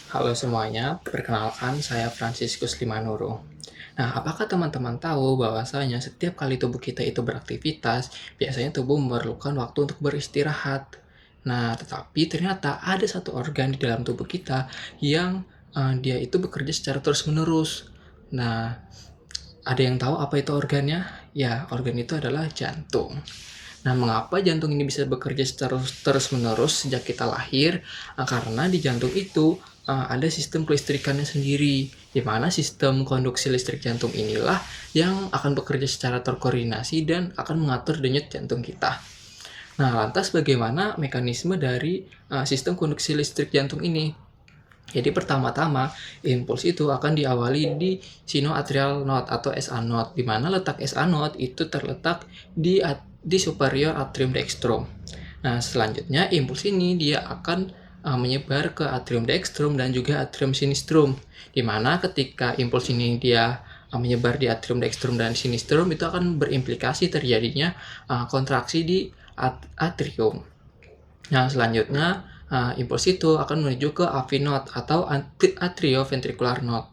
Halo semuanya, perkenalkan saya Fransiskus Limanuro. Nah, apakah teman-teman tahu bahwasanya setiap kali tubuh kita itu beraktivitas, biasanya tubuh memerlukan waktu untuk beristirahat. Nah, tetapi ternyata ada satu organ di dalam tubuh kita yang dia itu bekerja secara terus-menerus. Nah, ada yang tahu apa itu organnya? Ya, organ itu adalah jantung. Nah, mengapa jantung ini bisa bekerja secara terus-menerus sejak kita lahir? Karena di jantung itu ada sistem kelistrikannya sendiri, di mana sistem konduksi listrik jantung inilah yang akan bekerja secara terkoordinasi dan akan mengatur denyut jantung kita. Nah, lantas bagaimana mekanisme dari sistem konduksi listrik jantung ini? Jadi pertama-tama, impuls itu akan diawali di sinoatrial node atau SA node, di mana letak SA node itu terletak di superior atrium dextrum. Nah, selanjutnya impuls ini dia akan menyebar ke atrium dextrum dan juga atrium sinistrum, di mana ketika impuls ini dia menyebar di atrium dextrum dan sinistrum itu akan berimplikasi terjadinya kontraksi di atrium. Nah, selanjutnya impuls itu akan menuju ke AV node atau atrioventricular node.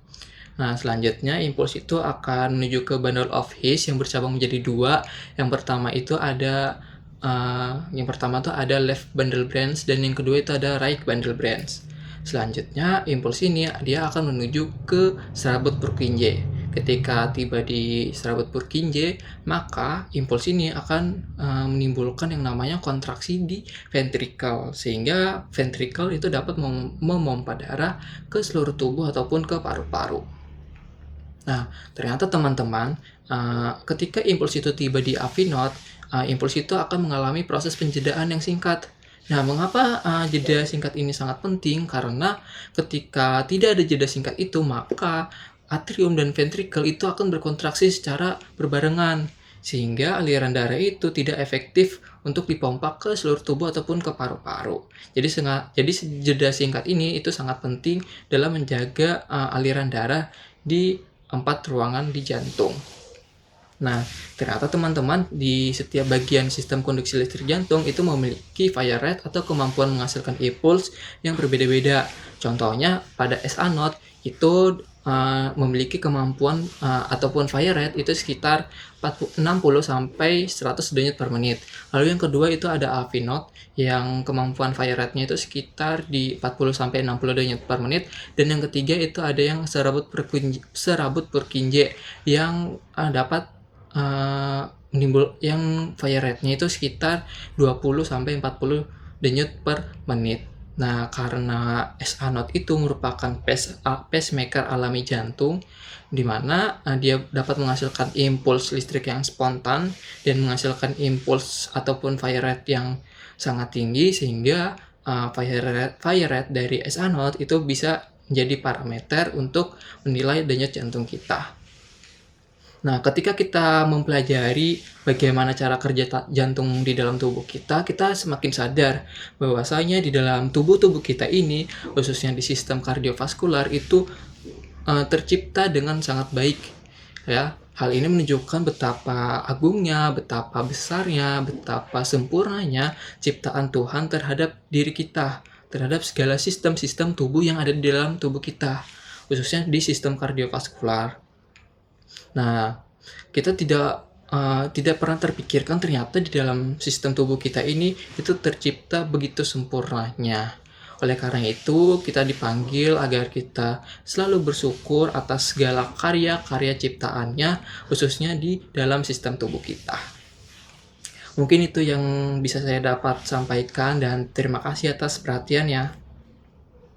Nah, selanjutnya impuls itu akan menuju ke bundle of His yang bercabang menjadi dua. Yang pertama tuh ada left bundle branch dan yang kedua itu ada right bundle branch. Selanjutnya impuls ini dia akan menuju ke serabut Purkinje. Ketika tiba di serabut Purkinje, maka impuls ini akan menimbulkan yang namanya kontraksi di ventricle, sehingga ventricle itu dapat memompa darah ke seluruh tubuh ataupun ke paru-paru. Nah, ternyata teman-teman, ketika impuls itu tiba di AV node, impuls itu akan mengalami proses penjedaan yang singkat. Nah, mengapa jeda singkat ini sangat penting? Karena ketika tidak ada jeda singkat itu, maka atrium dan ventricle itu akan berkontraksi secara berbarengan, sehingga aliran darah itu tidak efektif untuk dipompa ke seluruh tubuh ataupun ke paru-paru. Jadi jeda singkat ini itu sangat penting dalam menjaga aliran darah di 4 ruangan di jantung. Nah, ternyata teman-teman di setiap bagian sistem konduksi listrik jantung itu memiliki fire rate atau kemampuan menghasilkan impuls yang berbeda-beda. Contohnya pada SA node itu memiliki kemampuan ataupun fire rate itu sekitar 60 sampai 100 denyut per menit. Lalu yang kedua itu ada AV node yang kemampuan fire rate-nya itu sekitar di 40 sampai 60 denyut per menit, dan yang ketiga itu ada yang serabut Purkinje yang dapat yang fire rate-nya itu sekitar 20 sampai 40 denyut per menit. Nah, karena SA node itu merupakan pacemaker alami jantung, di mana dia dapat menghasilkan impuls listrik yang spontan dan menghasilkan impuls ataupun fire rate yang sangat tinggi, sehingga fire rate dari SA node itu bisa menjadi parameter untuk menilai denyut jantung kita. Nah, ketika kita mempelajari bagaimana cara kerja jantung di dalam tubuh kita semakin sadar bahwasanya di dalam tubuh kita ini, khususnya di sistem kardiovaskular itu tercipta dengan sangat baik. Ya, hal ini menunjukkan betapa agungnya, betapa besarnya, betapa sempurnanya ciptaan Tuhan terhadap diri kita, terhadap segala sistem-sistem tubuh yang ada di dalam tubuh kita, khususnya di sistem kardiovaskular. Nah, kita tidak pernah terpikirkan ternyata di dalam sistem tubuh kita ini itu tercipta begitu sempurnanya. Oleh karena itu, kita dipanggil agar kita selalu bersyukur atas segala karya-karya ciptaannya, khususnya di dalam sistem tubuh kita. Mungkin itu yang bisa saya dapat sampaikan, dan terima kasih atas perhatiannya.